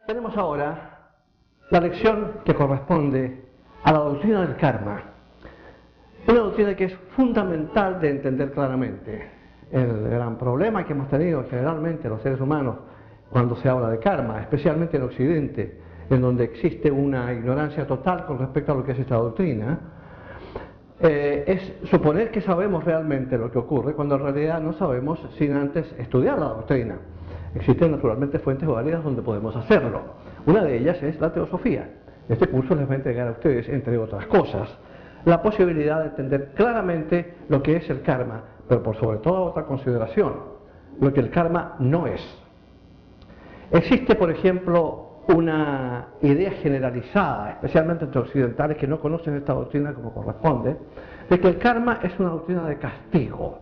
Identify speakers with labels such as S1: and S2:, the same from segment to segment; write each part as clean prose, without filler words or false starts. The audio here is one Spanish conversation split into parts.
S1: Tenemos ahora la lección que corresponde a la doctrina del karma. Una doctrina que es fundamental de entender claramente. El gran problema que hemos tenido generalmente los seres humanos cuando se habla de karma, especialmente en Occidente, en donde existe una ignorancia total con respecto a lo que es esta doctrina, es suponer que sabemos realmente lo que ocurre cuando en realidad no sabemos sin antes estudiar la doctrina. Existen naturalmente fuentes válidas donde podemos hacerlo. Una de ellas es la teosofía. Este curso les va a entregar a ustedes, entre otras cosas, la posibilidad de entender claramente lo que es el karma, pero por sobre toda otra consideración, lo que el karma no es. Existe, por ejemplo, una idea generalizada, especialmente entre occidentales que no conocen esta doctrina como corresponde, de que el karma es una doctrina de castigo,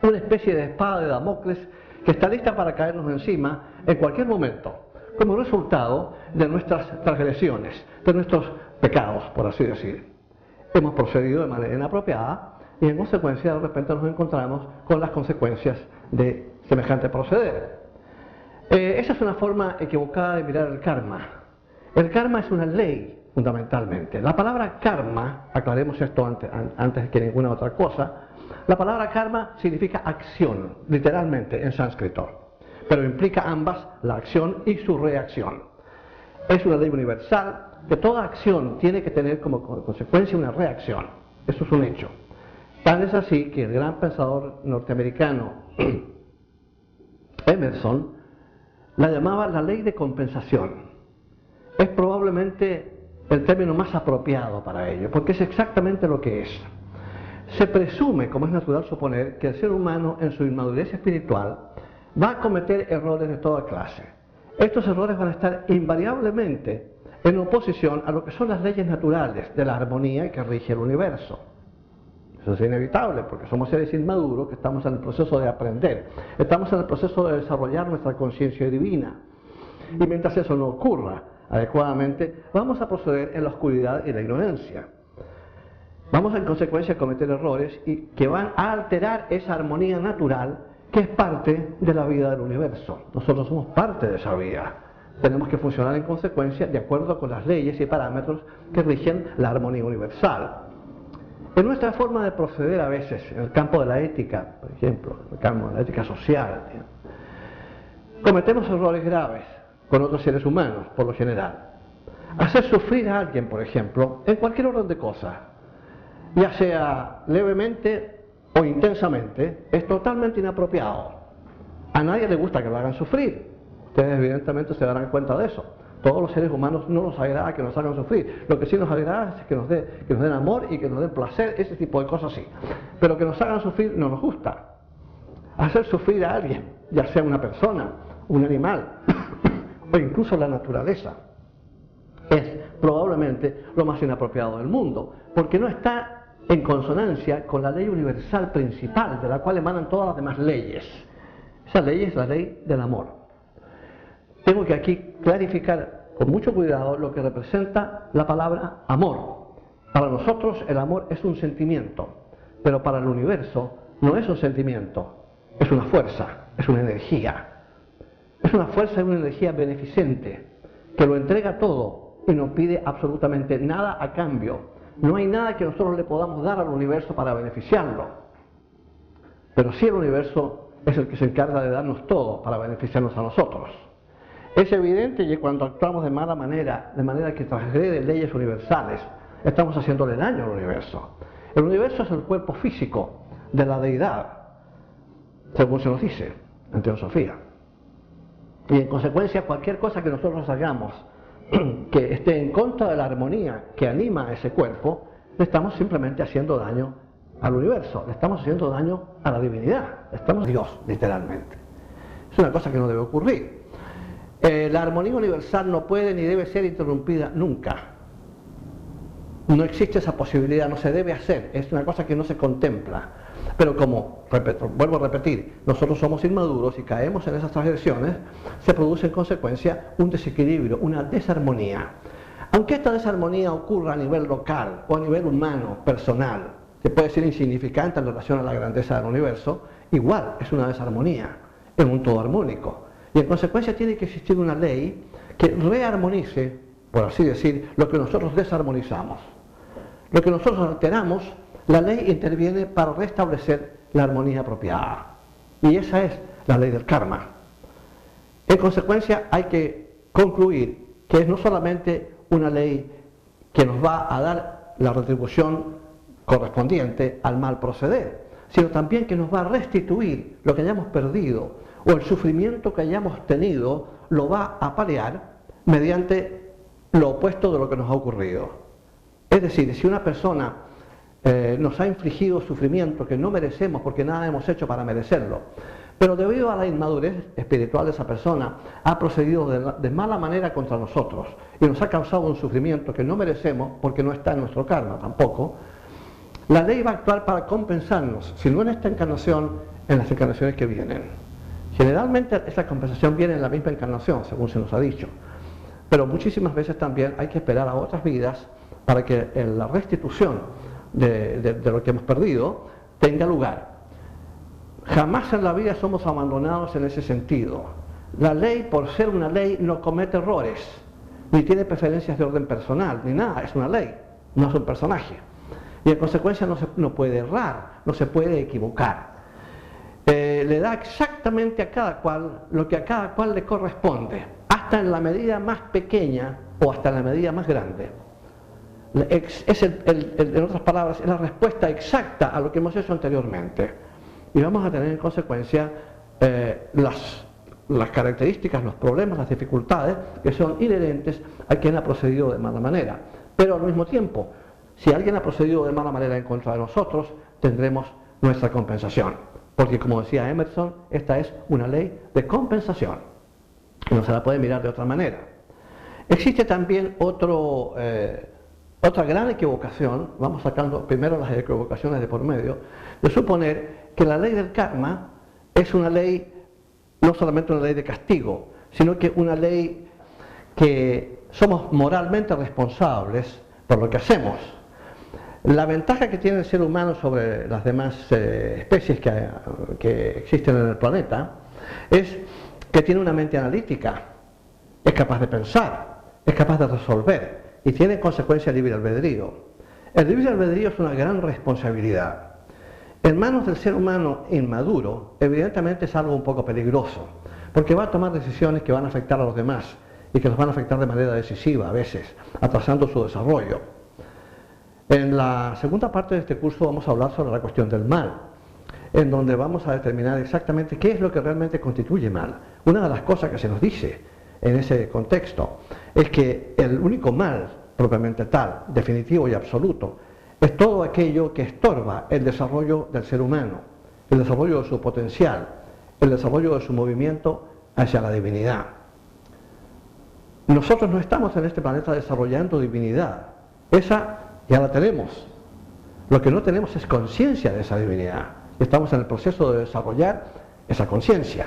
S1: una especie de espada de Damocles que está lista para caernos encima en cualquier momento, como resultado de nuestras transgresiones, de nuestros pecados, por así decir. Hemos procedido de manera inapropiada y en consecuencia de repente nos encontramos con las consecuencias de semejante proceder. Esa es una forma equivocada de mirar el karma. El karma es una ley, fundamentalmente. La palabra karma, aclaremos esto antes que ninguna otra cosa, la palabra karma significa acción, literalmente, en sánscrito, pero implica ambas, la acción y su reacción. Es una ley universal que toda acción tiene que tener como consecuencia una reacción. Eso es un hecho. Tal es así que el gran pensador norteamericano Emerson la llamaba la ley de compensación. Es probablemente el término más apropiado para ello, porque es exactamente lo que es. Se presume, como es natural suponer, que el ser humano en su inmadurez espiritual va a cometer errores de toda clase. Estos errores van a estar invariablemente en oposición a lo que son las leyes naturales de la armonía que rige el universo. Eso es inevitable, porque somos seres inmaduros que estamos en el proceso de aprender. Estamos en el proceso de desarrollar nuestra conciencia divina. Y mientras eso no ocurra adecuadamente, vamos a proceder en la oscuridad y la ignorancia. Vamos en consecuencia a cometer errores y que van a alterar esa armonía natural que es parte de la vida del universo. Nosotros somos parte de esa vida. Tenemos que funcionar en consecuencia de acuerdo con las leyes y parámetros que rigen la armonía universal. En nuestra forma de proceder a veces, en el campo de la ética, por ejemplo, en el campo de la ética social, cometemos errores graves con otros seres humanos, por lo general. Hacer sufrir a alguien, por ejemplo, en cualquier orden de cosas, ya sea levemente o intensamente, es totalmente inapropiado. A nadie le gusta que lo hagan sufrir. Ustedes evidentemente se darán cuenta de eso. Todos los seres humanos no nos agrada que nos hagan sufrir. Lo que sí nos agrada es que nos den amor y que nos den placer, ese tipo de cosas sí. Pero que nos hagan sufrir no nos gusta. Hacer sufrir a alguien, ya sea una persona, un animal o incluso la naturaleza, es probablemente lo más inapropiado del mundo, porque no está en consonancia con la ley universal principal, de la cual emanan todas las demás leyes. Esa ley es la ley del amor. Tengo que aquí clarificar con mucho cuidado lo que representa la palabra amor. Para nosotros el amor es un sentimiento, pero para el universo no es un sentimiento, es una fuerza, es una energía. Es una fuerza y una energía beneficente, que lo entrega todo y no pide absolutamente nada a cambio. No hay nada que nosotros le podamos dar al universo para beneficiarlo. Pero sí el universo es el que se encarga de darnos todo para beneficiarnos a nosotros. Es evidente que cuando actuamos de mala manera, de manera que transgrede leyes universales, estamos haciéndole daño al universo. El universo es el cuerpo físico de la deidad, según se nos dice en teosofía. Y en consecuencia, cualquier cosa que nosotros hagamos que esté en contra de la armonía que anima a ese cuerpo, le estamos simplemente haciendo daño al universo, le estamos haciendo daño a la divinidad, estamos a Dios, literalmente. Es una cosa que no debe ocurrir. La armonía universal no puede ni debe ser interrumpida nunca. No existe esa posibilidad, no se debe hacer, es una cosa que no se contempla. Pero como, vuelvo a repetir, nosotros somos inmaduros y caemos en esas transgresiones, se produce en consecuencia un desequilibrio, una desarmonía. Aunque esta desarmonía ocurra a nivel local o a nivel humano, personal, que puede ser insignificante en relación a la grandeza del universo, igual es una desarmonía en un todo armónico. Y en consecuencia tiene que existir una ley que rearmonice, por así decir, lo que nosotros desarmonizamos. Lo que nosotros alteramos, la ley interviene para restablecer la armonía apropiada. Y esa es la ley del karma. En consecuencia, hay que concluir que es no solamente una ley que nos va a dar la retribución correspondiente al mal proceder, sino también que nos va a restituir lo que hayamos perdido o el sufrimiento que hayamos tenido, lo va a paliar mediante lo opuesto de lo que nos ha ocurrido. Es decir, si una persona nos ha infligido sufrimiento que no merecemos porque nada hemos hecho para merecerlo, pero debido a la inmadurez espiritual de esa persona ha procedido de mala manera contra nosotros y nos ha causado un sufrimiento que no merecemos porque no está en nuestro karma tampoco, la ley va a actuar para compensarnos, si no en esta encarnación, en las encarnaciones que vienen. Generalmente esta compensación viene en la misma encarnación, según se nos ha dicho, pero muchísimas veces también hay que esperar a otras vidas para que la restitución de lo que hemos perdido tenga lugar. Jamás en la vida somos abandonados en ese sentido. La ley, por ser una ley, no comete errores, ni tiene preferencias de orden personal, ni nada, es una ley, no es un personaje. Y en consecuencia no puede errar, no se puede equivocar. Le da exactamente a cada cual lo que a cada cual le corresponde, hasta en la medida más pequeña o hasta en la medida más grande. En otras palabras, es la respuesta exacta a lo que hemos hecho anteriormente. Y vamos a tener en consecuencia las características, los problemas, las dificultades que son inherentes a quien ha procedido de mala manera. Pero al mismo tiempo, si alguien ha procedido de mala manera en contra de nosotros, tendremos nuestra compensación. Porque como decía Emerson, esta es una ley de compensación. No se la puede mirar de otra manera. Existe también otra gran equivocación, vamos sacando primero las equivocaciones de por medio, de suponer que la ley del karma es una ley, no solamente una ley de castigo, sino que una ley que somos moralmente responsables por lo que hacemos. La ventaja que tiene el ser humano sobre las demás especies que existen en el planeta es que tiene una mente analítica, es capaz de pensar, es capaz de resolver y tiene en consecuencia libre albedrío. El libre albedrío es una gran responsabilidad. En manos del ser humano inmaduro, evidentemente es algo un poco peligroso, porque va a tomar decisiones que van a afectar a los demás y que los van a afectar de manera decisiva a veces, atrasando su desarrollo. En la segunda parte de este curso vamos a hablar sobre la cuestión del mal, en donde vamos a determinar exactamente qué es lo que realmente constituye mal. Una de las cosas que se nos dice en ese contexto es que el único mal, propiamente tal, definitivo y absoluto, es todo aquello que estorba el desarrollo del ser humano, el desarrollo de su potencial, el desarrollo de su movimiento hacia la divinidad. Nosotros no estamos en este planeta desarrollando divinidad, esa ya la tenemos. Lo que no tenemos es conciencia de esa divinidad. Estamos en el proceso de desarrollar esa conciencia.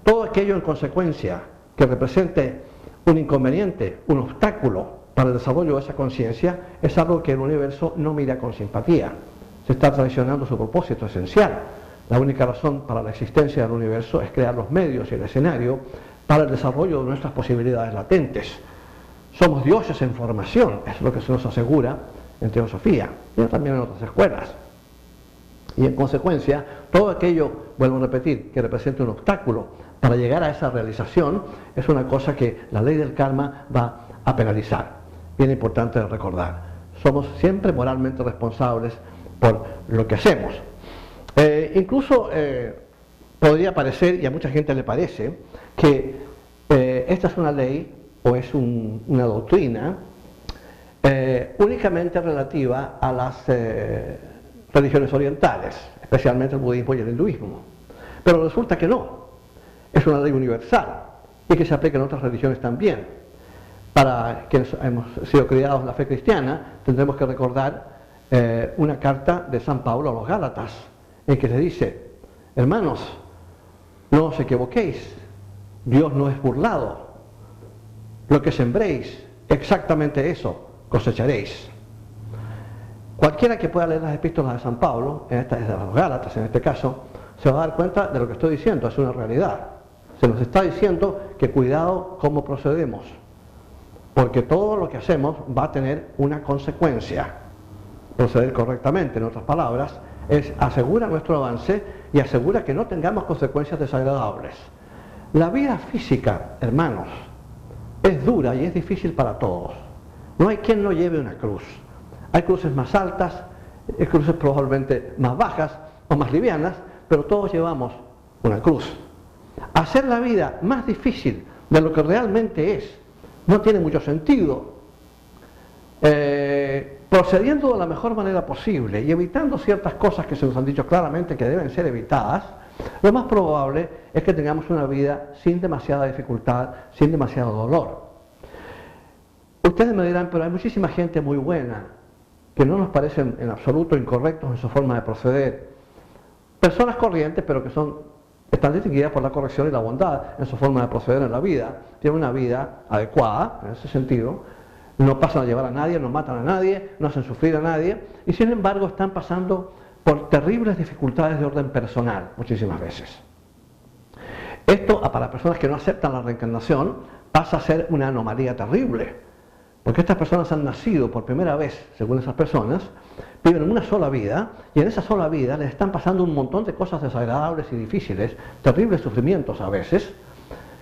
S1: Todo aquello en consecuencia que represente un inconveniente, un obstáculo para el desarrollo de esa conciencia, es algo que el universo no mira con simpatía. Se está traicionando su propósito esencial. La única razón para la existencia del universo es crear los medios y el escenario para el desarrollo de nuestras posibilidades latentes. Somos dioses en formación, es lo que se nos asegura en teosofía y también en otras escuelas. Y en consecuencia, todo aquello, vuelvo a repetir, que represente un obstáculo para llegar a esa realización, es una cosa que la ley del karma va a penalizar. Bien importante recordar. Somos siempre moralmente responsables por lo que hacemos. Incluso podría parecer, y a mucha gente le parece, que esta es una ley o es una doctrina únicamente relativa a las religiones orientales, especialmente el budismo y el hinduismo. Pero resulta que no, es una ley universal y que se aplica en otras religiones también. Para quienes hemos sido criados en la fe cristiana, tendremos que recordar una carta de San Pablo a los Gálatas, en que se dice: hermanos, no os equivoquéis, Dios no es burlado, lo que sembréis, exactamente eso cosecharéis. Cualquiera que pueda leer las epístolas de San Pablo, de los Gálatas en este caso, se va a dar cuenta de lo que estoy diciendo, es una realidad. Se nos está diciendo que cuidado cómo procedemos, porque todo lo que hacemos va a tener una consecuencia. Proceder correctamente, en otras palabras, asegura nuestro avance y asegura que no tengamos consecuencias desagradables. La vida física, hermanos, es dura y es difícil para todos. No hay quien no lleve una cruz. Hay cruces más altas, hay cruces probablemente más bajas o más livianas, pero todos llevamos una cruz. Hacer la vida más difícil de lo que realmente es no tiene mucho sentido. Procediendo de la mejor manera posible y evitando ciertas cosas que se nos han dicho claramente que deben ser evitadas, lo más probable es que tengamos una vida sin demasiada dificultad, sin demasiado dolor. Ustedes me dirán, pero hay muchísima gente muy buena que no nos parecen en absoluto incorrectos en su forma de proceder. Personas corrientes, pero que están distinguidas por la corrección y la bondad en su forma de proceder en la vida. Tienen una vida adecuada, en ese sentido. No pasan a llevar a nadie, no matan a nadie, no hacen sufrir a nadie. Y sin embargo están pasando por terribles dificultades de orden personal, muchísimas veces. Esto, para personas que no aceptan la reencarnación, pasa a ser una anomalía terrible. Porque estas personas han nacido por primera vez, según esas personas, viven una sola vida, y en esa sola vida les están pasando un montón de cosas desagradables y difíciles, terribles sufrimientos a veces,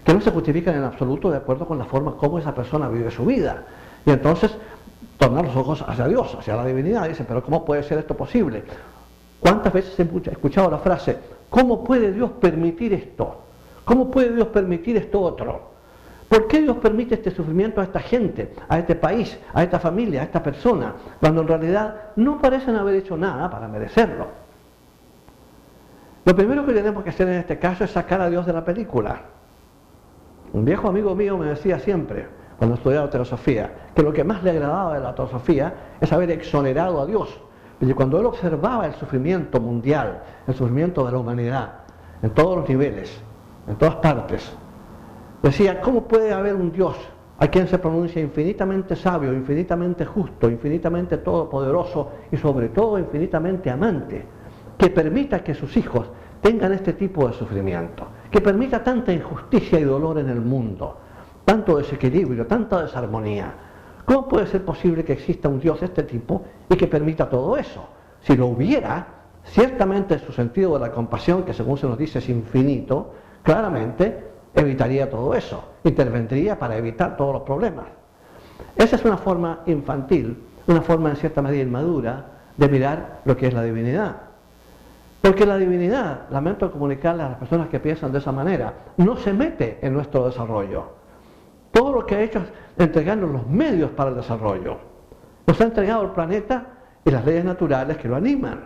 S1: que no se justifican en absoluto de acuerdo con la forma como esa persona vive su vida. Y entonces tornar los ojos hacia Dios, hacia la divinidad, y dicen, pero ¿cómo puede ser esto posible? ¿Cuántas veces he escuchado la frase, ¿cómo puede Dios permitir esto? ¿Cómo puede Dios permitir esto otro? ¿Por qué Dios permite este sufrimiento a esta gente, a este país, a esta familia, a esta persona, cuando en realidad no parecen haber hecho nada para merecerlo? Lo primero que tenemos que hacer en este caso es sacar a Dios de la película. Un viejo amigo mío me decía siempre, cuando estudiaba teosofía, que lo que más le agradaba de la teosofía es haber exonerado a Dios. Y cuando él observaba el sufrimiento mundial, el sufrimiento de la humanidad, en todos los niveles, en todas partes, decía, ¿cómo puede haber un Dios a quien se pronuncia infinitamente sabio, infinitamente justo, infinitamente todopoderoso y sobre todo infinitamente amante, que permita que sus hijos tengan este tipo de sufrimiento, que permita tanta injusticia y dolor en el mundo, tanto desequilibrio, tanta desarmonía? ¿Cómo puede ser posible que exista un Dios de este tipo y que permita todo eso? Si lo hubiera, ciertamente su sentido de la compasión, que según se nos dice es infinito, claramente evitaría todo eso, intervendría para evitar todos los problemas. Esa es una forma infantil, una forma en cierta medida inmadura de mirar lo que es la divinidad. Porque la divinidad, lamento comunicarle a las personas que piensan de esa manera, no se mete en nuestro desarrollo. Todo lo que ha hecho es entregarnos los medios para el desarrollo. Nos ha entregado el planeta y las leyes naturales que lo animan.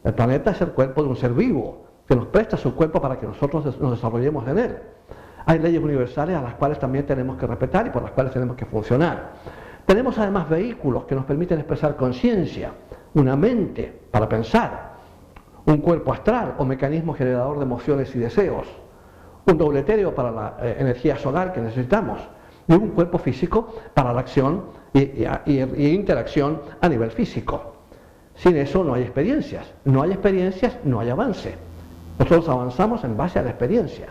S1: El planeta es el cuerpo de un ser vivo, que nos presta su cuerpo para que nosotros nos desarrollemos en él. Hay leyes universales a las cuales también tenemos que respetar y por las cuales tenemos que funcionar. Tenemos además vehículos que nos permiten expresar conciencia, una mente para pensar, un cuerpo astral o mecanismo generador de emociones y deseos, un dobletéreo para la energía solar que necesitamos y un cuerpo físico para la acción y interacción a nivel físico. Sin eso no hay experiencias. No hay experiencias, no hay avance. Nosotros avanzamos en base a la experiencia.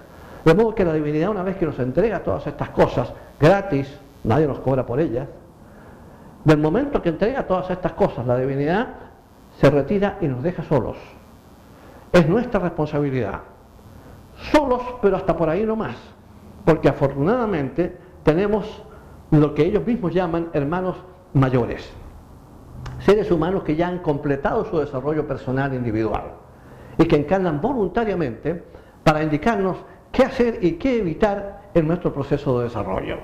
S1: De modo que la divinidad, una vez que nos entrega todas estas cosas gratis, nadie nos cobra por ellas, del momento que entrega todas estas cosas, la divinidad se retira y nos deja solos. Es nuestra responsabilidad. Solos, pero hasta por ahí no más. Porque afortunadamente tenemos lo que ellos mismos llaman hermanos mayores. Seres humanos que ya han completado su desarrollo personal e individual y que encarnan voluntariamente para indicarnos qué hacer y qué evitar en nuestro proceso de desarrollo.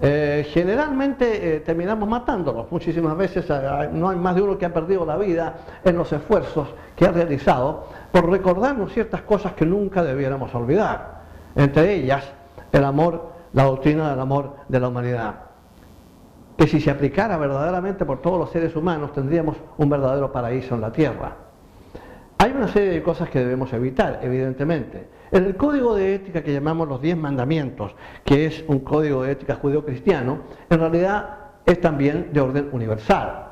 S1: Generalmente terminamos matándolos. Muchísimas veces no hay más de uno que ha perdido la vida en los esfuerzos que ha realizado por recordarnos ciertas cosas que nunca debiéramos olvidar. Entre ellas, el amor, la doctrina del amor de la humanidad, que si se aplicara verdaderamente por todos los seres humanos tendríamos un verdadero paraíso en la tierra. Hay una serie de cosas que debemos evitar, evidentemente. En el código de ética que llamamos los 10 mandamientos, que es un código de ética judeo-cristiano, en realidad es también de orden universal.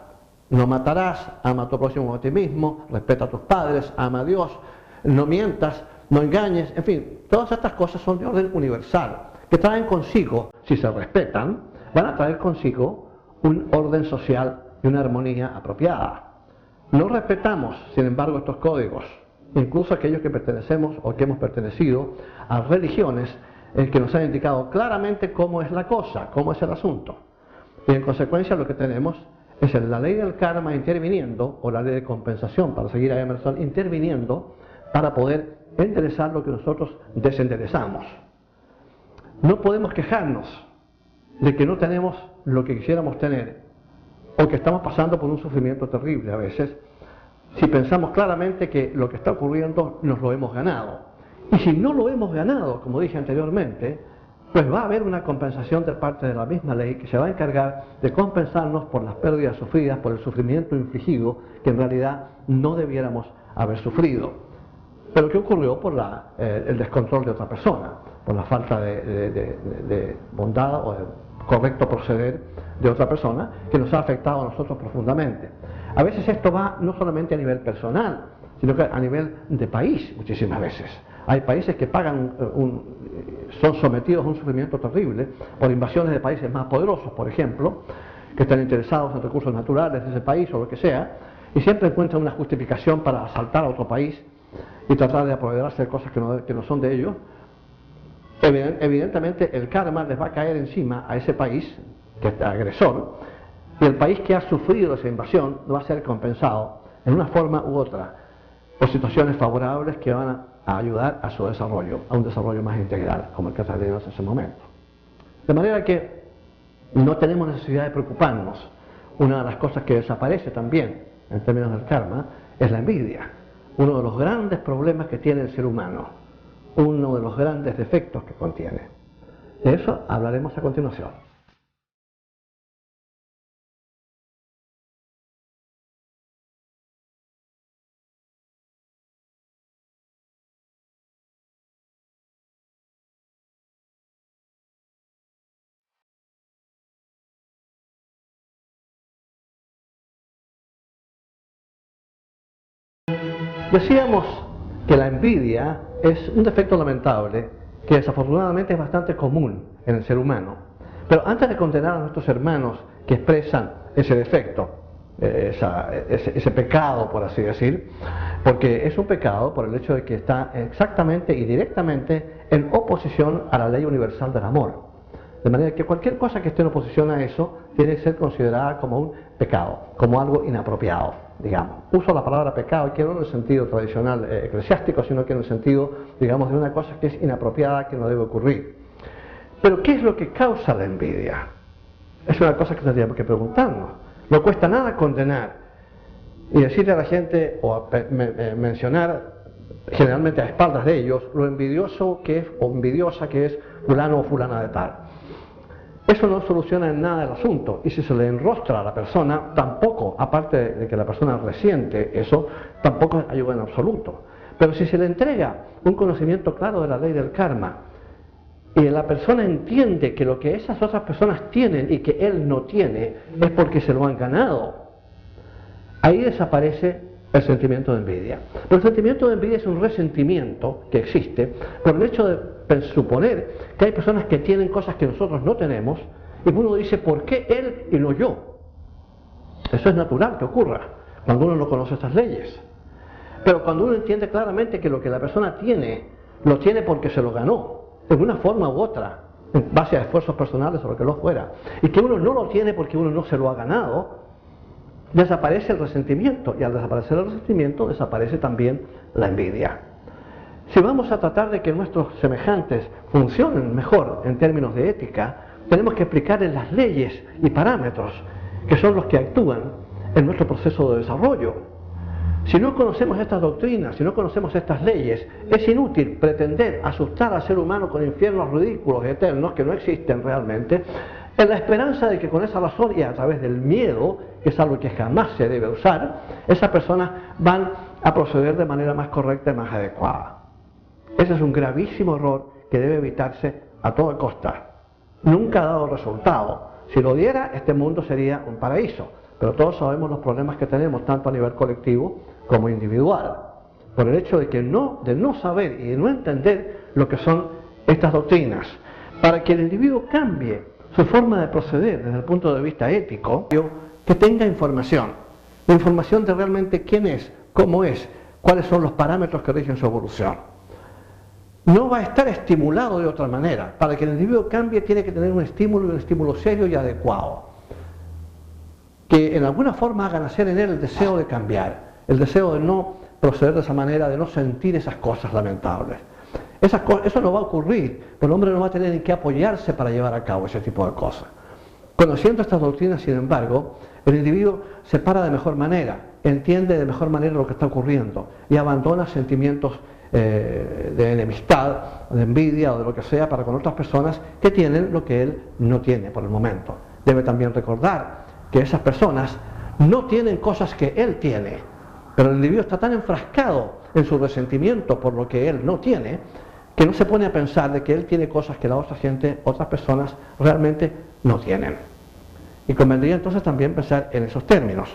S1: No matarás, ama a tu prójimo como a ti mismo, respeta a tus padres, ama a Dios, no mientas, no engañes, en fin, todas estas cosas son de orden universal, que traen consigo, si se respetan, van a traer consigo un orden social y una armonía apropiada. No respetamos, sin embargo, estos códigos, incluso aquellos que pertenecemos o que hemos pertenecido a religiones que nos han indicado claramente cómo es la cosa, cómo es el asunto. Y en consecuencia lo que tenemos es la ley del karma interviniendo, o la ley de compensación, para seguir a Emerson, interviniendo para poder enderezar lo que nosotros desenderezamos. No podemos quejarnos de que no tenemos lo que quisiéramos tener, o que estamos pasando por un sufrimiento terrible a veces, si pensamos claramente que lo que está ocurriendo nos lo hemos ganado. Y si no lo hemos ganado, como dije anteriormente, pues va a haber una compensación de parte de la misma ley que se va a encargar de compensarnos por las pérdidas sufridas, por el sufrimiento infligido, que en realidad no debiéramos haber sufrido. Pero ¿qué ocurrió? Por el descontrol de otra persona, por la falta de bondad o de correcto proceder de otra persona, que nos ha afectado a nosotros profundamente. A veces esto va no solamente a nivel personal, sino que a nivel de país, muchísimas veces. Hay países que son sometidos a un sufrimiento terrible por invasiones de países más poderosos, por ejemplo, que están interesados en recursos naturales de ese país o lo que sea, y siempre encuentran una justificación para asaltar a otro país y tratar de apoderarse de cosas que no son de ellos. Evidentemente el karma les va a caer encima a ese país, que es agresor, y el país que ha sufrido esa invasión va a ser compensado en una forma u otra por situaciones favorables que van a ayudar a su desarrollo, a un desarrollo más integral, como el que tenemos en ese momento. De manera que no tenemos necesidad de preocuparnos. Una de las cosas que desaparece también, en términos del karma, es la envidia. Uno de los grandes problemas que tiene el ser humano, uno de los grandes defectos que contiene. De eso hablaremos a continuación. Decíamos que la envidia es un defecto lamentable que desafortunadamente es bastante común en el ser humano. Pero antes de condenar a nuestros hermanos que expresan ese defecto, ese pecado, por así decir, porque es un pecado por el hecho de que está exactamente y directamente en oposición a la ley universal del amor. De manera que cualquier cosa que esté en oposición a eso tiene que ser considerada como un pecado, como algo inapropiado, digamos. Uso la palabra pecado, que no en el sentido tradicional eclesiástico, sino que en el sentido, digamos, de una cosa que es inapropiada, que no debe ocurrir. Pero ¿qué es lo que causa la envidia? Es una cosa que tendríamos que preguntarnos. No cuesta nada condenar y decirle a la gente, o mencionar generalmente a espaldas de ellos, lo envidioso que es, o envidiosa que es fulano o fulana de tal. Eso no soluciona en nada el asunto, y si se le enrostra a la persona, tampoco, aparte de que la persona resiente eso, tampoco ayuda en absoluto. Pero si se le entrega un conocimiento claro de la ley del karma, y la persona entiende que lo que esas otras personas tienen y que él no tiene, es porque se lo han ganado, ahí desaparece el sentimiento de envidia. Pero el sentimiento de envidia es un resentimiento que existe por el hecho de suponer que hay personas que tienen cosas que nosotros no tenemos, y uno dice, ¿por qué él y no yo? Eso es natural que ocurra cuando uno no conoce estas leyes. Pero cuando uno entiende claramente que lo que la persona tiene, lo tiene porque se lo ganó, de una forma u otra, en base a esfuerzos personales o lo que lo fuera, y que uno no lo tiene porque uno no se lo ha ganado, desaparece el resentimiento, y al desaparecer el resentimiento desaparece también la envidia. Si vamos a tratar de que nuestros semejantes funcionen mejor en términos de ética, tenemos que explicarles las leyes y parámetros que son los que actúan en nuestro proceso de desarrollo. Si no conocemos estas doctrinas, si no conocemos estas leyes, es inútil pretender asustar al ser humano con infiernos ridículos y eternos que no existen realmente, en la esperanza de que con esa razón y a través del miedo, que es algo que jamás se debe usar, esas personas van a proceder de manera más correcta y más adecuada. Ese es un gravísimo error que debe evitarse a toda costa. Nunca ha dado resultado. Si lo diera, este mundo sería un paraíso. Pero todos sabemos los problemas que tenemos, tanto a nivel colectivo como individual. por el hecho de no saber y de no entender lo que son estas doctrinas. Para que el individuo cambie su forma de proceder desde el punto de vista ético, que tenga información, la información de realmente quién es, cómo es, cuáles son los parámetros que rigen su evolución. No va a estar estimulado de otra manera. Para que el individuo cambie tiene que tener un estímulo serio y adecuado, que en alguna forma haga nacer en él el deseo de cambiar, el deseo de no proceder de esa manera, de no sentir esas cosas lamentables. Eso no va a ocurrir, el hombre no va a tener en qué apoyarse para llevar a cabo ese tipo de cosas. Conociendo estas doctrinas, sin embargo, el individuo se para de mejor manera, entiende de mejor manera lo que está ocurriendo y abandona sentimientos de enemistad, de envidia o de lo que sea para con otras personas que tienen lo que él no tiene por el momento. Debe también recordar que esas personas no tienen cosas que él tiene, pero el individuo está tan enfrascado en su resentimiento por lo que él no tiene, que no se pone a pensar de que él tiene cosas que la otra gente, otras personas realmente no tienen. Y convendría entonces también pensar en esos términos.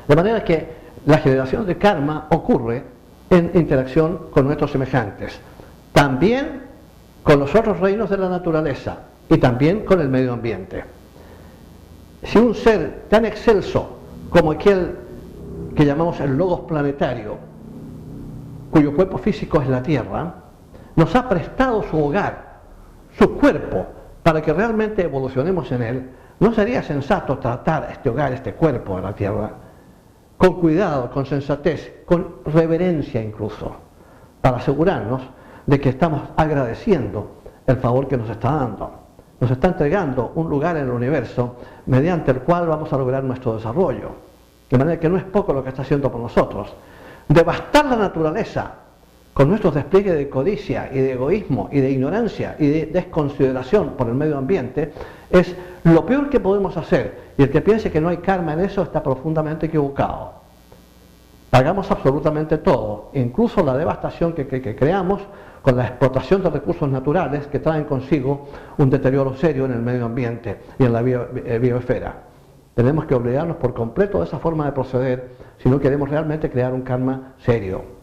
S1: De manera que la generación de karma ocurre en interacción con nuestros semejantes, también con los otros reinos de la naturaleza y también con el medio ambiente. Si un ser tan excelso como aquel que llamamos el logos planetario, cuyo cuerpo físico es la Tierra, nos ha prestado su hogar, su cuerpo, para que realmente evolucionemos en él, ¿no sería sensato tratar este hogar, este cuerpo de la Tierra, con cuidado, con sensatez, con reverencia incluso, para asegurarnos de que estamos agradeciendo el favor que nos está dando? Nos está entregando un lugar en el universo mediante el cual vamos a lograr nuestro desarrollo. De manera que no es poco lo que está haciendo por nosotros. Devastar la naturaleza con nuestros despliegues de codicia y de egoísmo y de ignorancia y de desconsideración por el medio ambiente es lo peor que podemos hacer, y el que piense que no hay karma en eso está profundamente equivocado. Pagamos absolutamente todo, incluso la devastación que creamos con la explotación de recursos naturales que traen consigo un deterioro serio en el medio ambiente y en la biosfera. Tenemos que obligarnos por completo de esa forma de proceder si no queremos realmente crear un karma serio.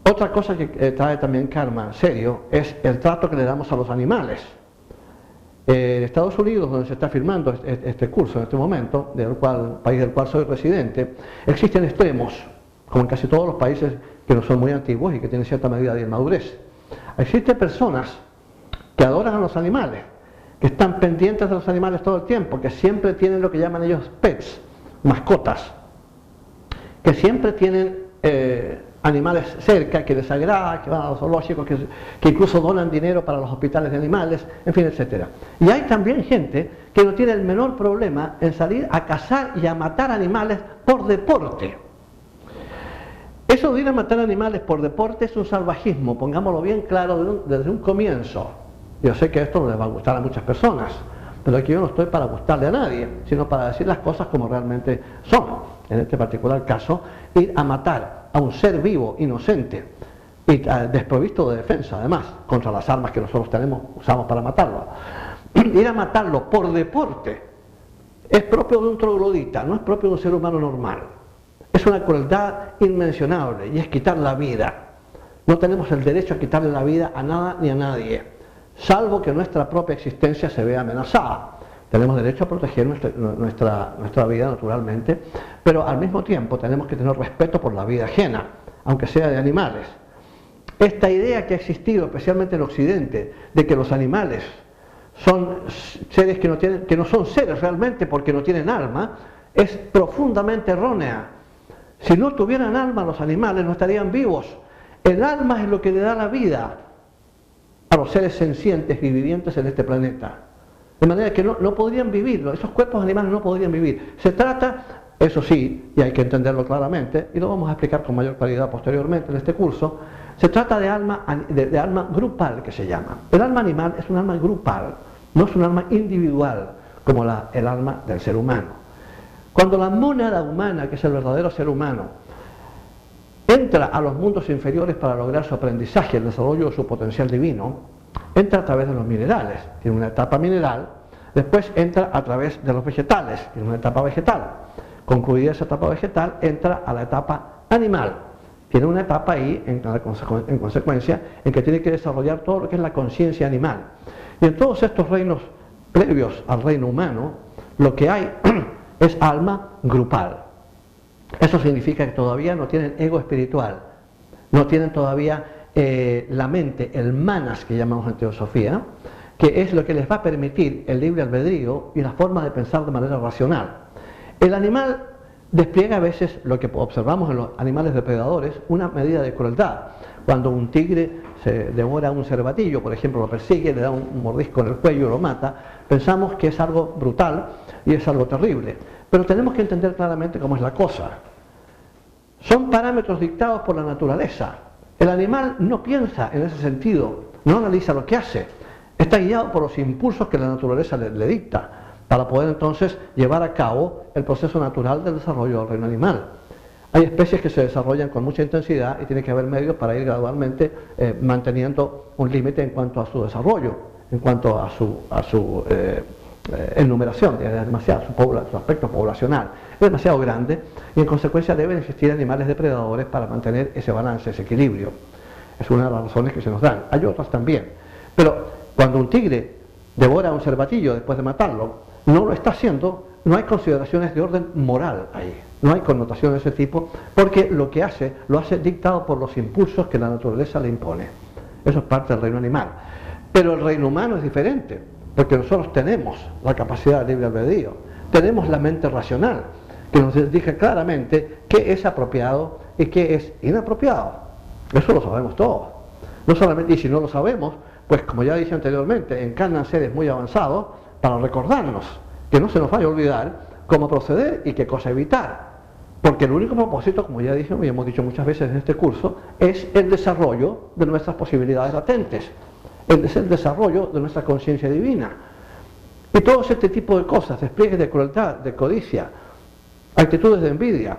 S1: Otra cosa que trae también karma serio es el trato que le damos a los animales. En Estados Unidos, donde se está firmando este curso en este momento, país del cual soy residente, existen extremos, como en casi todos los países que no son muy antiguos y que tienen cierta medida de inmadurez. Existen personas que adoran a los animales, que están pendientes de los animales todo el tiempo, que siempre tienen lo que llaman ellos pets, mascotas, que siempre tienen animales cerca, que les agrada, que van a los zoológicos, que incluso donan dinero para los hospitales de animales, en fin, etc. Y hay también gente que no tiene el menor problema en salir a cazar y a matar animales por deporte. Eso de ir a matar animales por deporte es un salvajismo, pongámoslo bien claro desde un comienzo. Yo sé que esto no les va a gustar a muchas personas, pero aquí yo no estoy para gustarle a nadie, sino para decir las cosas como realmente son. En este particular caso, ir a matar a un ser vivo, inocente, y desprovisto de defensa, además, contra las armas que nosotros usamos para matarlo. Ir a matarlo por deporte es propio de un troglodita, no es propio de un ser humano normal. Es una crueldad inmencionable y es quitar la vida. No tenemos el derecho a quitarle la vida a nada ni a nadie, salvo que nuestra propia existencia se vea amenazada. Tenemos derecho a proteger nuestra vida naturalmente, pero al mismo tiempo tenemos que tener respeto por la vida ajena, aunque sea de animales. Esta idea que ha existido, especialmente en Occidente, de que los animales son seres que no son seres realmente porque no tienen alma, es profundamente errónea. Si no tuvieran alma los animales no estarían vivos. El alma es lo que le da la vida a los seres sencientes y vivientes en este planeta. De manera que no podrían vivir, esos cuerpos animales no podrían vivir. Se trata, eso sí, y hay que entenderlo claramente, y lo vamos a explicar con mayor claridad posteriormente en este curso, se trata de alma grupal, que se llama. El alma animal es un alma grupal, no es un alma individual como el alma del ser humano. Cuando la mónada humana, que es el verdadero ser humano, entra a los mundos inferiores para lograr su aprendizaje, el desarrollo de su potencial divino, entra a través de los minerales, tiene una etapa mineral, después entra a través de los vegetales, tiene una etapa vegetal. Concluida esa etapa vegetal, entra a la etapa animal, tiene una etapa ahí, en consecuencia, en que tiene que desarrollar todo lo que es la conciencia animal. Y en todos estos reinos previos al reino humano, lo que hay es alma grupal. Eso significa que todavía no tienen ego espiritual, no tienen todavía la mente, el manas que llamamos en teosofía, que es lo que les va a permitir el libre albedrío y la forma de pensar de manera racional. El animal despliega a veces, lo que observamos en los animales depredadores, una medida de crueldad. Cuando un tigre se devora a un cervatillo, por ejemplo, lo persigue, le da un mordisco en el cuello y lo mata, pensamos que es algo brutal y es algo terrible. Pero tenemos que entender claramente cómo es la cosa. Son parámetros dictados por la naturaleza. El animal no piensa en ese sentido, no analiza lo que hace. Está guiado por los impulsos que la naturaleza le dicta, para poder entonces llevar a cabo el proceso natural del desarrollo del reino animal. Hay especies que se desarrollan con mucha intensidad y tiene que haber medios para ir gradualmente manteniendo un límite en cuanto a su desarrollo, en cuanto a su enumeración, es demasiado, su aspecto poblacional es demasiado grande y en consecuencia deben existir animales depredadores para mantener ese balance, ese equilibrio. Es una de las razones que se nos dan. Hay otras también, pero cuando un tigre devora a un cervatillo después de matarlo, no lo está haciendo, no hay consideraciones de orden moral ahí, no hay connotaciones de ese tipo, porque lo que hace, lo hace dictado por los impulsos que la naturaleza le impone. Eso es parte del reino animal. Pero el reino humano es diferente, porque nosotros tenemos la capacidad de libre albedrío, tenemos la mente racional, que nos dice claramente qué es apropiado y qué es inapropiado. Eso lo sabemos todos. No solamente, y si no lo sabemos, pues como ya dije anteriormente, encarnan seres muy avanzados para recordarnos, que no se nos vaya a olvidar cómo proceder y qué cosa evitar. Porque el único propósito, como ya dije y hemos dicho muchas veces en este curso, es el desarrollo de nuestras posibilidades latentes, es el desarrollo de nuestra conciencia divina. Y todo este tipo de cosas, despliegues de crueldad, de codicia, actitudes de envidia,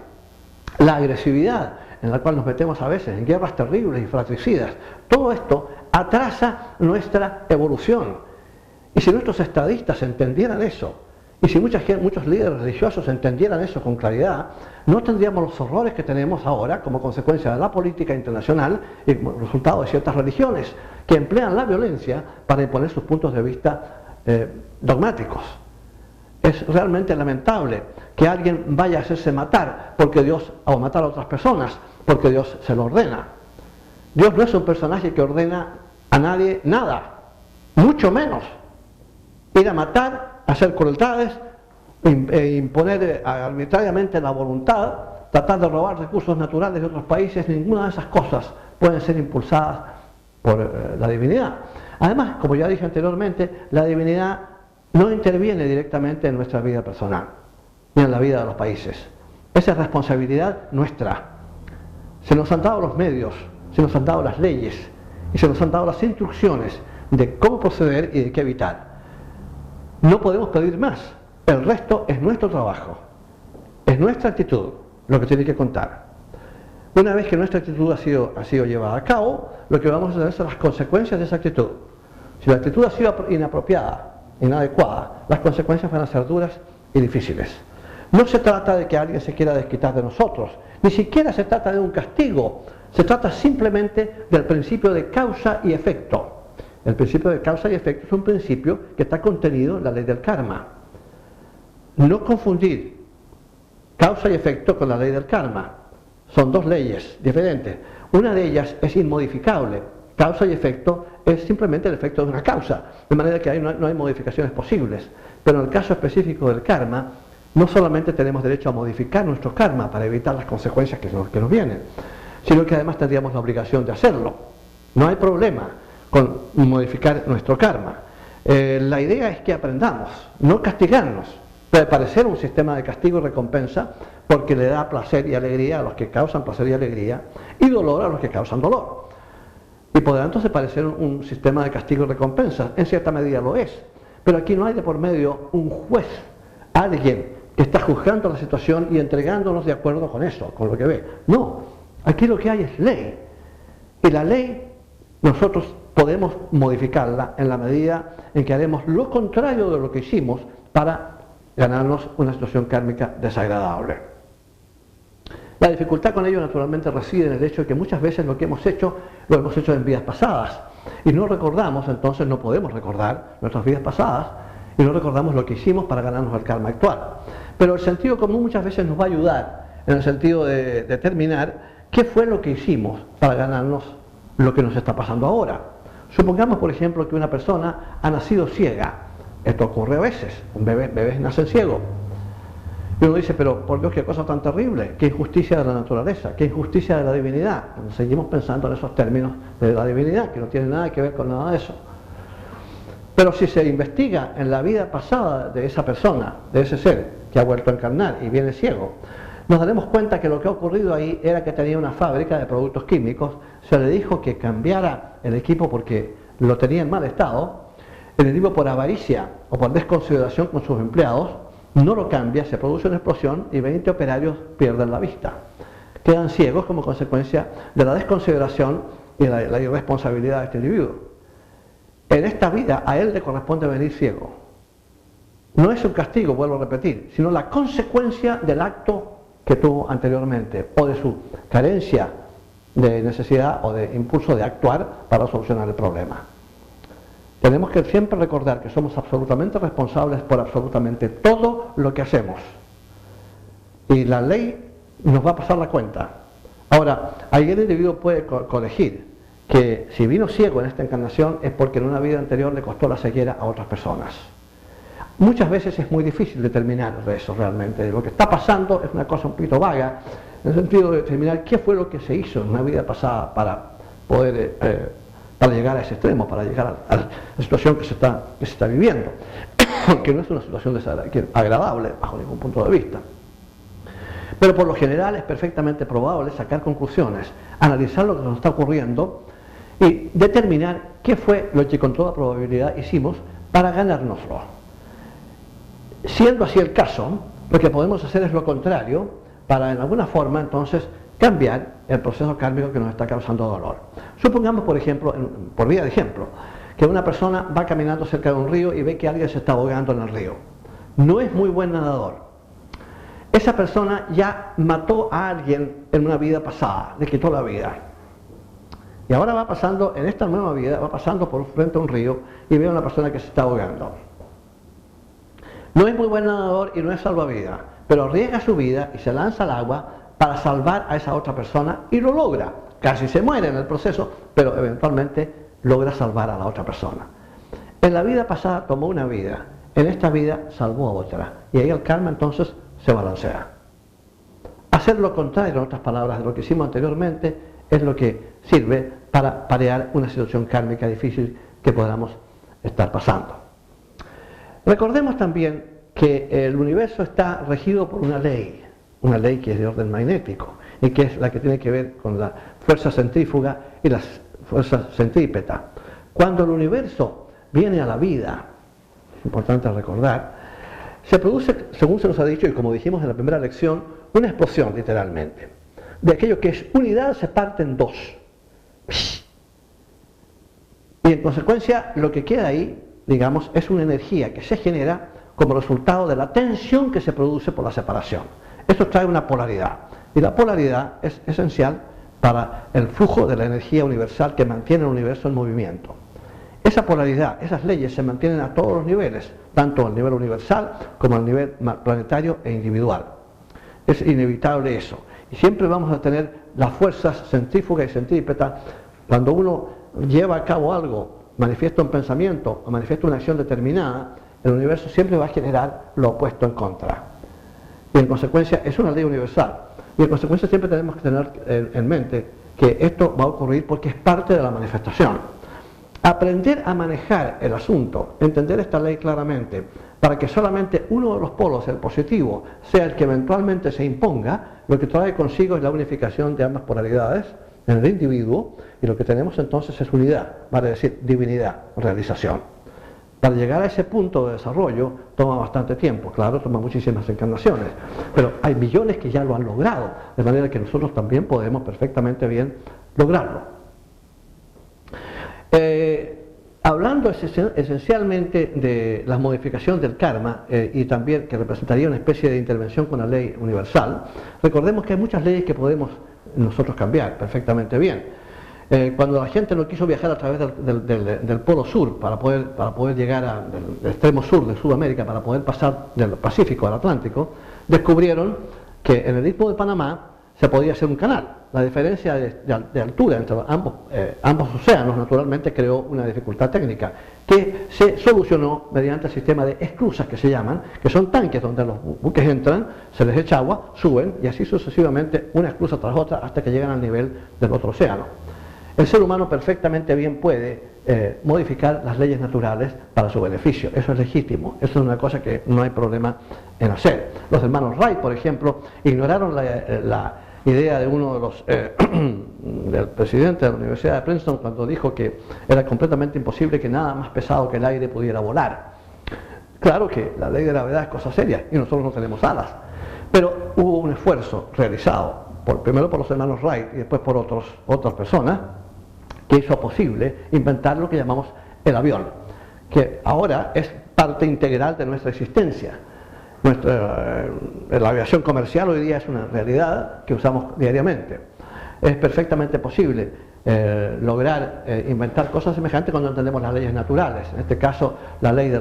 S1: la agresividad en la cual nos metemos a veces en guerras terribles y fratricidas, todo esto atrasa nuestra evolución. Y si nuestros estadistas entendieran eso, y si muchos líderes religiosos entendieran eso con claridad, no tendríamos los horrores que tenemos ahora como consecuencia de la política internacional y como resultado de ciertas religiones que emplean la violencia para imponer sus puntos de vista dogmáticos. Es realmente lamentable que alguien vaya a hacerse matar porque Dios, o matar a otras personas porque Dios se lo ordena. Dios no es un personaje que ordena a nadie nada, mucho menos ir a matar, hacer crueldades, imponer arbitrariamente la voluntad, tratar de robar recursos naturales de otros países. Ninguna de esas cosas pueden ser impulsadas por la divinidad. Además, como ya dije anteriormente, la divinidad no interviene directamente en nuestra vida personal, ni en la vida de los países. Esa es responsabilidad nuestra. Se nos han dado los medios, se nos han dado las leyes y se nos han dado las instrucciones de cómo proceder y de qué evitar. No podemos pedir más. El resto es nuestro trabajo, es nuestra actitud lo que tiene que contar. Una vez que nuestra actitud ha sido llevada a cabo, lo que vamos a tener son las consecuencias de esa actitud. Si la actitud ha sido inapropiada, inadecuada, las consecuencias van a ser duras y difíciles. No se trata de que alguien se quiera desquitar de nosotros, ni siquiera se trata de un castigo, se trata simplemente del principio de causa y efecto. El principio de causa y efecto es un principio que está contenido en la ley del karma. No confundir causa y efecto con la ley del karma. Son dos leyes diferentes. Una de ellas es inmodificable. Causa y efecto es simplemente el efecto de una causa, de manera que no hay modificaciones posibles. Pero en el caso específico del karma, no solamente tenemos derecho a modificar nuestro karma para evitar las consecuencias que nos vienen, sino que además tendríamos la obligación de hacerlo. No hay problema con modificar nuestro karma. La idea es que aprendamos, no castigarnos. Puede parecer un sistema de castigo y recompensa porque le da placer y alegría a los que causan placer y alegría y dolor a los que causan dolor. Y podrá entonces parecer un sistema de castigo y recompensa, en cierta medida lo es, pero aquí no hay de por medio un juez, alguien que está juzgando la situación y entregándonos de acuerdo con eso, con lo que ve. No, aquí lo que hay es ley, y la ley nosotros podemos modificarla en la medida en que haremos lo contrario de lo que hicimos para ganarnos una situación kármica desagradable. La dificultad con ello naturalmente reside en el hecho de que muchas veces lo que hemos hecho, lo hemos hecho en vidas pasadas. Y no recordamos, entonces no podemos recordar nuestras vidas pasadas y no recordamos lo que hicimos para ganarnos el karma actual. Pero el sentido común muchas veces nos va a ayudar en el sentido de determinar qué fue lo que hicimos para ganarnos lo que nos está pasando ahora. Supongamos, por ejemplo, que una persona ha nacido ciega. Esto ocurre a veces, bebés nacen ciegos. Y uno dice, pero por Dios, qué cosa tan terrible, qué injusticia de la naturaleza, qué injusticia de la divinidad. Seguimos pensando en esos términos de la divinidad, que no tiene nada que ver con nada de eso. Pero si se investiga en la vida pasada de esa persona, de ese ser que ha vuelto a encarnar y viene ciego, nos daremos cuenta que lo que ha ocurrido ahí era que tenía una fábrica de productos químicos, se le dijo que cambiara el equipo porque lo tenía en mal estado, el equipo por avaricia o por desconsideración con sus empleados, no lo cambia, se produce una explosión y 20 operarios pierden la vista. Quedan ciegos como consecuencia de la desconsideración y la irresponsabilidad de este individuo. En esta vida a él le corresponde venir ciego. No es un castigo, vuelvo a repetir, sino la consecuencia del acto que tuvo anteriormente o de su carencia de necesidad o de impulso de actuar para solucionar el problema. Tenemos que siempre recordar que somos absolutamente responsables por absolutamente todo lo que hacemos. Y la ley nos va a pasar la cuenta. Ahora, ahí el individuo puede corregir que si vino ciego en esta encarnación es porque en una vida anterior le costó la ceguera a otras personas. Muchas veces es muy difícil determinar eso realmente. Lo que está pasando es una cosa un poquito vaga, en el sentido de determinar qué fue lo que se hizo en una vida pasada para poder para llegar a ese extremo, para llegar a la situación que se está viviendo, que no es una situación agradable bajo ningún punto de vista. Pero por lo general es perfectamente probable sacar conclusiones, analizar lo que nos está ocurriendo y determinar qué fue lo que con toda probabilidad hicimos para ganárnoslo. Siendo así el caso, lo que podemos hacer es lo contrario, para en alguna forma entonces cambiar el proceso kármico que nos está causando dolor. Supongamos, por ejemplo, por vía de ejemplo, que una persona va caminando cerca de un río y ve que alguien se está ahogando en el río. No es muy buen nadador. Esa persona ya mató a alguien en una vida pasada, le quitó la vida. Y ahora va pasando, en esta nueva vida, va pasando por frente a un río y ve a una persona que se está ahogando. No es muy buen nadador y no es salvavidas, pero arriesga su vida y se lanza al agua para salvar a esa otra persona y lo logra. Casi se muere en el proceso, pero eventualmente logra salvar a la otra persona. En la vida pasada tomó una vida, en esta vida salvó a otra, y ahí el karma entonces se balancea. Hacer lo contrario, en otras palabras, de lo que hicimos anteriormente, es lo que sirve para parear una situación kármica difícil que podamos estar pasando. Recordemos también que el universo está regido por una ley que es de orden magnético y que es la que tiene que ver con la fuerza centrífuga y las fuerzas centrípetas. Cuando el universo viene a la vida, es importante recordar, se produce, según se nos ha dicho y como dijimos en la primera lección, una explosión literalmente. De aquello que es unidad se parte en dos. Y en consecuencia lo que queda ahí, digamos, es una energía que se genera como resultado de la tensión que se produce por la separación. Esto trae una polaridad, y la polaridad es esencial para el flujo de la energía universal que mantiene el universo en movimiento. Esa polaridad, esas leyes se mantienen a todos los niveles, tanto al nivel universal como al nivel planetario e individual. Es inevitable eso, y siempre vamos a tener las fuerzas centrífugas y centrípetas. Cuando uno lleva a cabo algo, manifiesta un pensamiento o manifiesta una acción determinada, el universo siempre va a generar lo opuesto en contra. Y en consecuencia es una ley universal. Y en consecuencia siempre tenemos que tener en mente que esto va a ocurrir porque es parte de la manifestación. Aprender a manejar el asunto, entender esta ley claramente, para que solamente uno de los polos, el positivo, sea el que eventualmente se imponga, lo que trae consigo es la unificación de ambas polaridades en el individuo, y lo que tenemos entonces es unidad, vale decir, divinidad, realización. Para llegar a ese punto de desarrollo toma bastante tiempo, claro, toma muchísimas encarnaciones, pero hay millones que ya lo han logrado, de manera que nosotros también podemos perfectamente bien lograrlo. hablando esencialmente de la modificación del karma y también que representaría una especie de intervención con la ley universal, recordemos que hay muchas leyes que podemos nosotros cambiar perfectamente bien. Cuando la gente no quiso viajar a través del polo sur para poder llegar al extremo sur de Sudamérica, para poder pasar del Pacífico al Atlántico, descubrieron que en el Istmo de Panamá se podía hacer un canal. La diferencia de altura entre ambos océanos naturalmente creó una dificultad técnica que se solucionó mediante el sistema de esclusas que se llaman, que son tanques donde los buques entran, se les echa agua, suben y así sucesivamente una esclusa tras otra hasta que llegan al nivel del otro océano. El ser humano perfectamente bien puede modificar las leyes naturales para su beneficio, eso es legítimo, eso es una cosa que no hay problema en hacer. Los hermanos Wright, por ejemplo, ignoraron la idea de uno de los del presidente de la Universidad de Princeton cuando dijo que era completamente imposible que nada más pesado que el aire pudiera volar. Claro que la ley de la gravedad es cosa seria y nosotros no tenemos alas, pero hubo un esfuerzo realizado primero por los hermanos Wright y después por otras personas que hizo posible inventar lo que llamamos el avión, que ahora es parte integral de nuestra existencia. La aviación comercial hoy día es una realidad que usamos diariamente. Es perfectamente posible lograr inventar cosas semejantes cuando entendemos las leyes naturales. En este caso, la ley de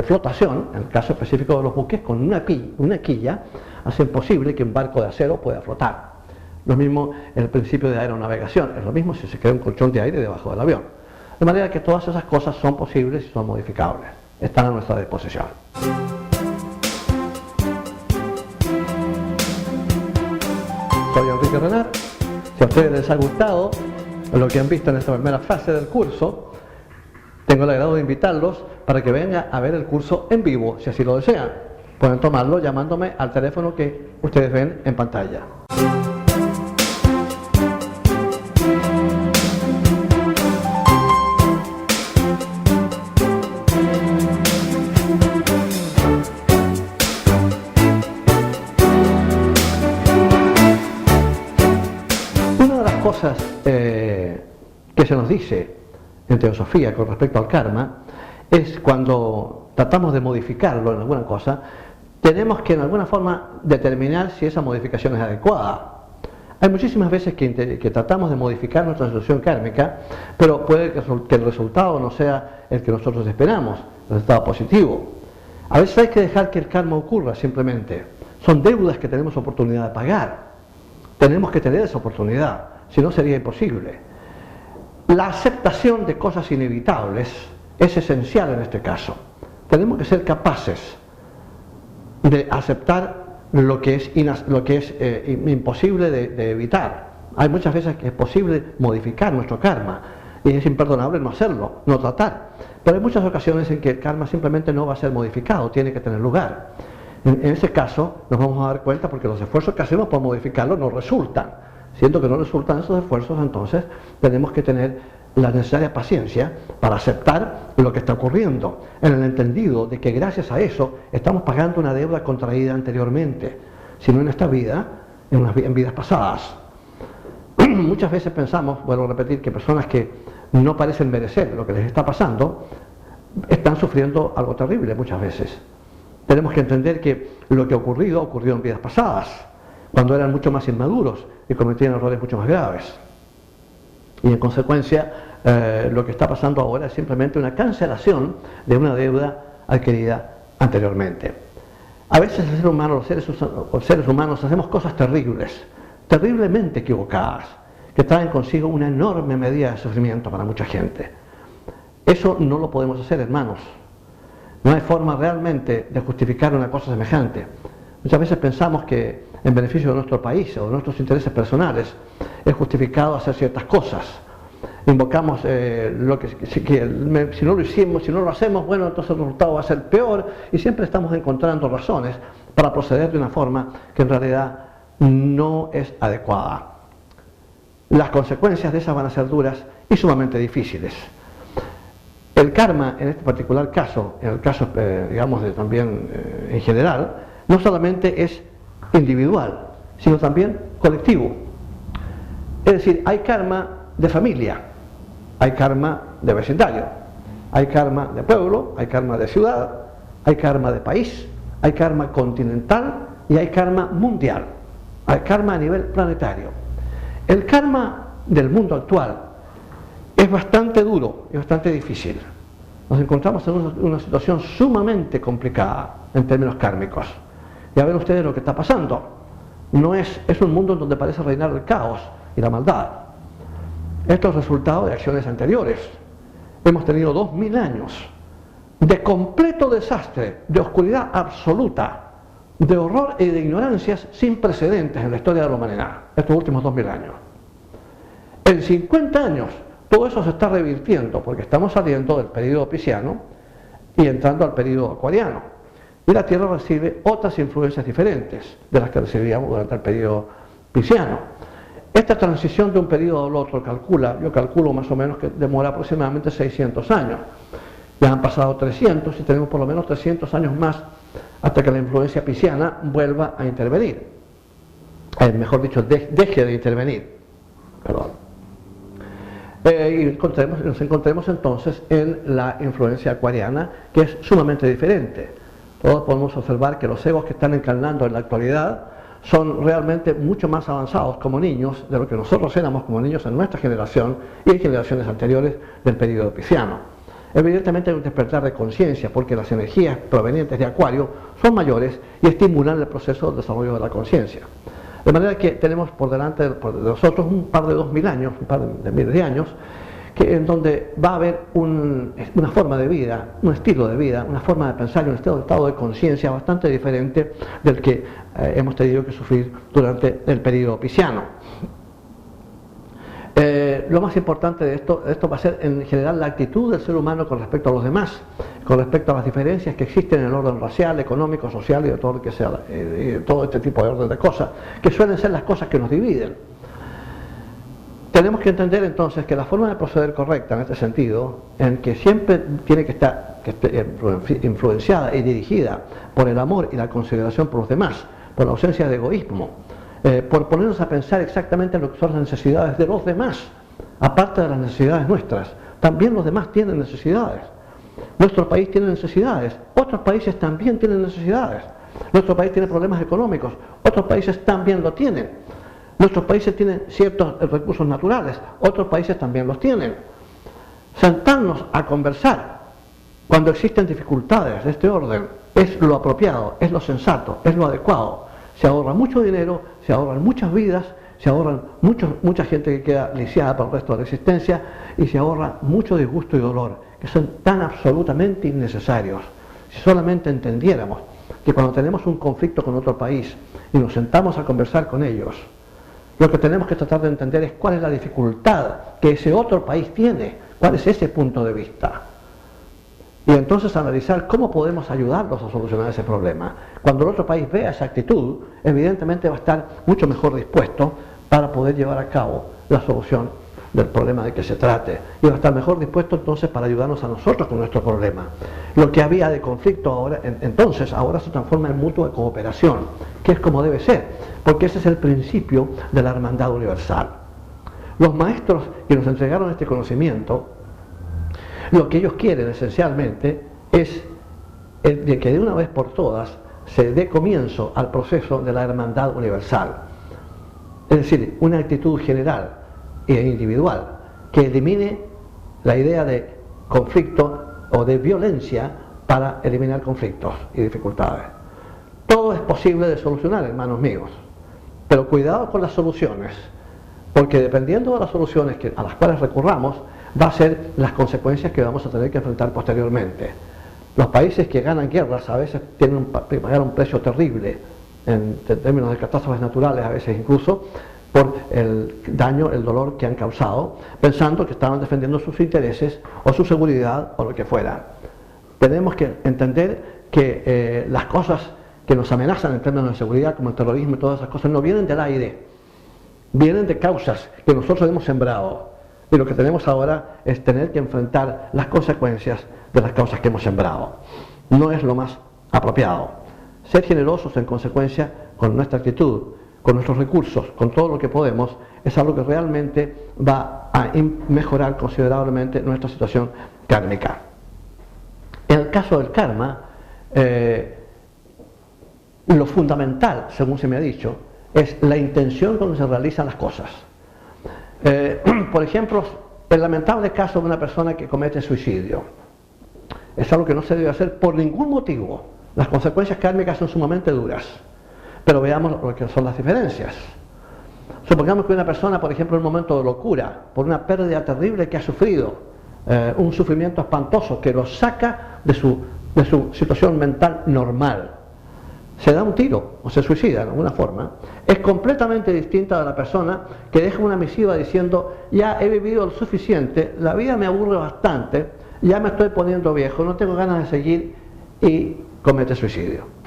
S1: flotación, en el caso específico de los buques, con una quilla, hacen posible que un barco de acero pueda flotar. Lo mismo en el principio de aeronavegación, es lo mismo si se crea un colchón de aire debajo del avión. De manera que todas esas cosas son posibles y son modificables. Están a nuestra disposición. Soy Enrique Renard. Si a ustedes les ha gustado lo que han visto en esta primera fase del curso, tengo el agrado de invitarlos para que vengan a ver el curso en vivo, si así lo desean. Pueden tomarlo llamándome al teléfono que ustedes ven en pantalla. Cosas que se nos dice en teosofía con respecto al karma es cuando tratamos de modificarlo en alguna cosa, tenemos que en alguna forma determinar si esa modificación es adecuada. Hay muchísimas veces que tratamos de modificar nuestra situación kármica, pero puede que el resultado no sea el que nosotros esperamos, el resultado positivo. A veces hay que dejar que el karma ocurra simplemente. Son deudas que tenemos oportunidad de pagar. Tenemos que tener esa oportunidad. Si no, sería imposible. La aceptación de cosas inevitables es esencial en este caso. Tenemos que ser capaces de aceptar lo que es imposible de evitar. Hay muchas veces que es posible modificar nuestro karma y es imperdonable no hacerlo, no tratar. Pero hay muchas ocasiones en que el karma simplemente no va a ser modificado, tiene que tener lugar. En ese caso nos vamos a dar cuenta porque los esfuerzos que hacemos por modificarlo no resultan. Siendo que no resultan esos esfuerzos, entonces tenemos que tener la necesaria paciencia para aceptar lo que está ocurriendo, en el entendido de que gracias a eso estamos pagando una deuda contraída anteriormente, si no en esta vida, en vidas pasadas. Muchas veces pensamos, vuelvo a repetir, que personas que no parecen merecer lo que les está pasando, están sufriendo algo terrible muchas veces. Tenemos que entender que lo que ocurrió en vidas pasadas, cuando eran mucho más inmaduros y cometían errores mucho más graves. Y en consecuencia, lo que está pasando ahora es simplemente una cancelación de una deuda adquirida anteriormente. A veces el ser humano, los seres humanos hacemos cosas terribles, terriblemente equivocadas, que traen consigo una enorme medida de sufrimiento para mucha gente. Eso no lo podemos hacer, hermanos. No hay forma realmente de justificar una cosa semejante. Muchas veces pensamos que en beneficio de nuestro país o de nuestros intereses personales es justificado hacer ciertas cosas. Invocamos si no lo hicimos, si no lo hacemos, bueno, entonces el resultado va a ser peor y siempre estamos encontrando razones para proceder de una forma que en realidad no es adecuada. Las consecuencias de esas van a ser duras y sumamente difíciles. El karma, en este particular caso, en el caso, digamos, también en general, no solamente es individual, sino también colectivo. Es decir, hay karma de familia, hay karma de vecindario, hay karma de pueblo, hay karma de ciudad, hay karma de país, hay karma continental y hay karma mundial, hay karma a nivel planetario. El karma del mundo actual es bastante duro y bastante difícil. Nos encontramos en una situación sumamente complicada en términos kármicos. Ya ven ustedes lo que está pasando. Es un mundo en donde parece reinar el caos y la maldad. Esto es resultado de acciones anteriores. Hemos tenido 2000 años de completo desastre, de oscuridad absoluta, de horror y de ignorancias sin precedentes en la historia de la humanidad, estos últimos 2000 años. En 50 años todo eso se está revirtiendo porque estamos saliendo del período pisciano y entrando al período acuariano. Y la Tierra recibe otras influencias diferentes de las que recibíamos durante el período pisciano. Esta transición de un período al otro yo calculo más o menos que demora aproximadamente 600 años. Ya han pasado 300 y tenemos por lo menos 300 años más hasta que la influencia pisciana vuelva a intervenir. Mejor dicho, deje de intervenir. Perdón. Y nos encontremos entonces en la influencia acuariana, que es sumamente diferente. Todos podemos observar que los egos que están encarnando en la actualidad son realmente mucho más avanzados como niños de lo que nosotros éramos como niños en nuestra generación y en generaciones anteriores del período pisciano. Evidentemente hay un despertar de conciencia porque las energías provenientes de Acuario son mayores y estimulan el proceso de desarrollo de la conciencia. De manera que tenemos por delante de nosotros un par de 2000 años, un par de miles de años, en donde va a haber una forma de vida, un estilo de vida, una forma de pensar y un estado de conciencia bastante diferente del que hemos tenido que sufrir durante el período pisciano. Lo más importante de esto va a ser en general la actitud del ser humano con respecto a los demás, con respecto a las diferencias que existen en el orden racial, económico, social y de todo lo que sea, de todo este tipo de orden de cosas, que suelen ser las cosas que nos dividen. Tenemos que entender entonces que la forma de proceder correcta en este sentido, en que siempre tiene que estar influenciada y dirigida por el amor y la consideración por los demás, por la ausencia de egoísmo, por ponernos a pensar exactamente en lo que son las necesidades de los demás, aparte de las necesidades nuestras. También los demás tienen necesidades. Nuestro país tiene necesidades, otros países también tienen necesidades. Nuestro país tiene problemas económicos, otros países también lo tienen. Nuestros países tienen ciertos recursos naturales, otros países también los tienen. Sentarnos a conversar cuando existen dificultades de este orden es lo apropiado, es lo sensato, es lo adecuado. Se ahorra mucho dinero, se ahorran muchas vidas, se ahorran mucha gente que queda lisiada por el resto de la existencia y se ahorra mucho disgusto y dolor, que son tan absolutamente innecesarios. Si solamente entendiéramos que cuando tenemos un conflicto con otro país y nos sentamos a conversar con ellos, lo que tenemos que tratar de entender es cuál es la dificultad que ese otro país tiene, cuál es ese punto de vista. Y entonces analizar cómo podemos ayudarlos a solucionar ese problema. Cuando el otro país vea esa actitud, evidentemente va a estar mucho mejor dispuesto para poder llevar a cabo la solución del problema de que se trate. Y va a estar mejor dispuesto entonces para ayudarnos a nosotros con nuestro problema. Lo que había de conflicto ahora se transforma en mutua cooperación, que es como debe ser, porque ese es el principio de la hermandad universal. Los maestros que nos entregaron este conocimiento, lo que ellos quieren esencialmente es de que de una vez por todas se dé comienzo al proceso de la hermandad universal. Es decir, una actitud general e individual que elimine la idea de conflicto o de violencia para eliminar conflictos y dificultades. Todo es posible de solucionar, hermanos míos, pero cuidado con las soluciones, porque dependiendo de las soluciones a las cuales recurramos, va a ser las consecuencias que vamos a tener que enfrentar posteriormente. Los países que ganan guerras a veces tienen que pagar un precio terrible en términos de catástrofes naturales, a veces incluso por el daño, el dolor que han causado, pensando que estaban defendiendo sus intereses o su seguridad o lo que fuera. Tenemos que entender que las cosas que nos amenazan en términos de seguridad, como el terrorismo y todas esas cosas, no vienen del aire, vienen de causas que nosotros hemos sembrado. Y lo que tenemos ahora es tener que enfrentar las consecuencias de las causas que hemos sembrado. No es lo más apropiado. Ser generosos en consecuencia con nuestra actitud, con nuestros recursos, con todo lo que podemos, es algo que realmente va a mejorar considerablemente nuestra situación kármica. En el caso del karma, lo fundamental, según se me ha dicho, es la intención con que se realizan las cosas. Por ejemplo, el lamentable caso de una persona que comete suicidio. Es algo que no se debe hacer por ningún motivo. Las consecuencias kármicas son sumamente duras. Pero veamos lo que son las diferencias. Supongamos que una persona, por ejemplo, en un momento de locura, por una pérdida terrible que ha sufrido, un sufrimiento espantoso que lo saca de su situación mental normal, se da un tiro o se suicida de alguna forma, es completamente distinta de la persona que deja una misiva diciendo: ya he vivido lo suficiente, la vida me aburre bastante, ya me estoy poniendo viejo, no tengo ganas de seguir, y comete suicidio.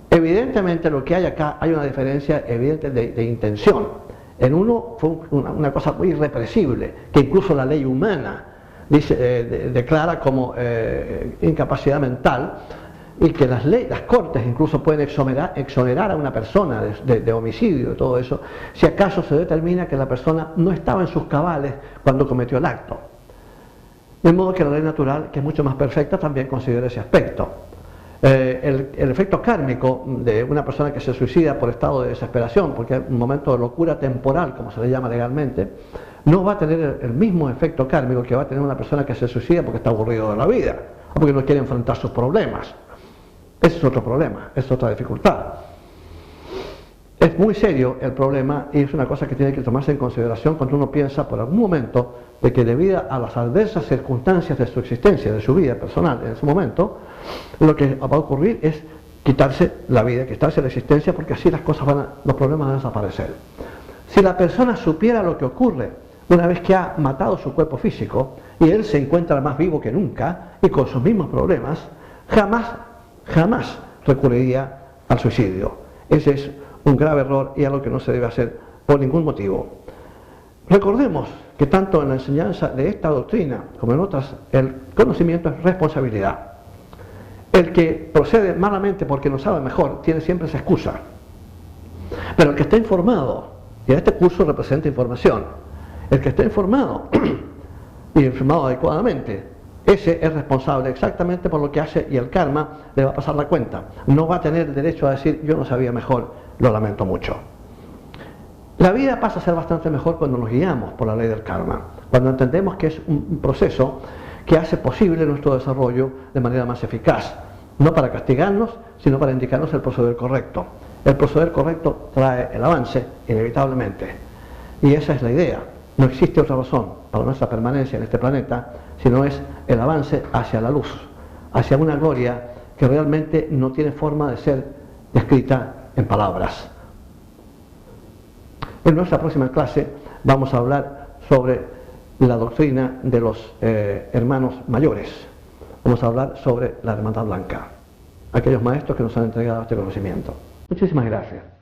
S1: Evidentemente lo que hay acá, hay una diferencia evidente de intención. En uno fue una cosa muy irrepresible, que incluso la ley humana declara como incapacidad mental, y que las cortes incluso pueden exonerar a una persona de homicidio y todo eso, si acaso se determina que la persona no estaba en sus cabales cuando cometió el acto. De modo que la ley natural, que es mucho más perfecta, también considera ese aspecto. El efecto kármico de una persona que se suicida por estado de desesperación, porque es un momento de locura temporal, como se le llama legalmente, no va a tener el mismo efecto kármico que va a tener una persona que se suicida porque está aburrido de la vida, o porque no quiere enfrentar sus problemas. Ese es otro problema, es otra dificultad. Es muy serio el problema, y es una cosa que tiene que tomarse en consideración cuando uno piensa por algún momento de que, debido a las adversas circunstancias de su existencia, de su vida personal en ese momento, lo que va a ocurrir es quitarse la vida, quitarse la existencia, porque así los problemas van a desaparecer. Si la persona supiera lo que ocurre una vez que ha matado su cuerpo físico y él se encuentra más vivo que nunca y con sus mismos problemas, jamás recurriría al suicidio. Ese es un grave error y algo que no se debe hacer por ningún motivo. Recordemos que tanto en la enseñanza de esta doctrina como en otras, el conocimiento es responsabilidad. El que procede malamente porque no sabe mejor tiene siempre esa excusa. Pero el que está informado, y este curso representa información, el que está informado y informado adecuadamente, ese es responsable exactamente por lo que hace, y el karma le va a pasar la cuenta. No va a tener el derecho a decir: yo no sabía mejor, lo lamento mucho. La vida pasa a ser bastante mejor cuando nos guiamos por la ley del karma, cuando entendemos que es un proceso que hace posible nuestro desarrollo de manera más eficaz, no para castigarnos, sino para indicarnos el proceder correcto. El proceder correcto trae el avance, inevitablemente, y esa es la idea. No existe otra razón para nuestra permanencia en este planeta, sino es el avance hacia la luz, hacia una gloria que realmente no tiene forma de ser descrita en palabras. En nuestra próxima clase vamos a hablar sobre la doctrina de los hermanos mayores. Vamos a hablar sobre la Hermandad Blanca, aquellos maestros que nos han entregado este conocimiento. Muchísimas gracias.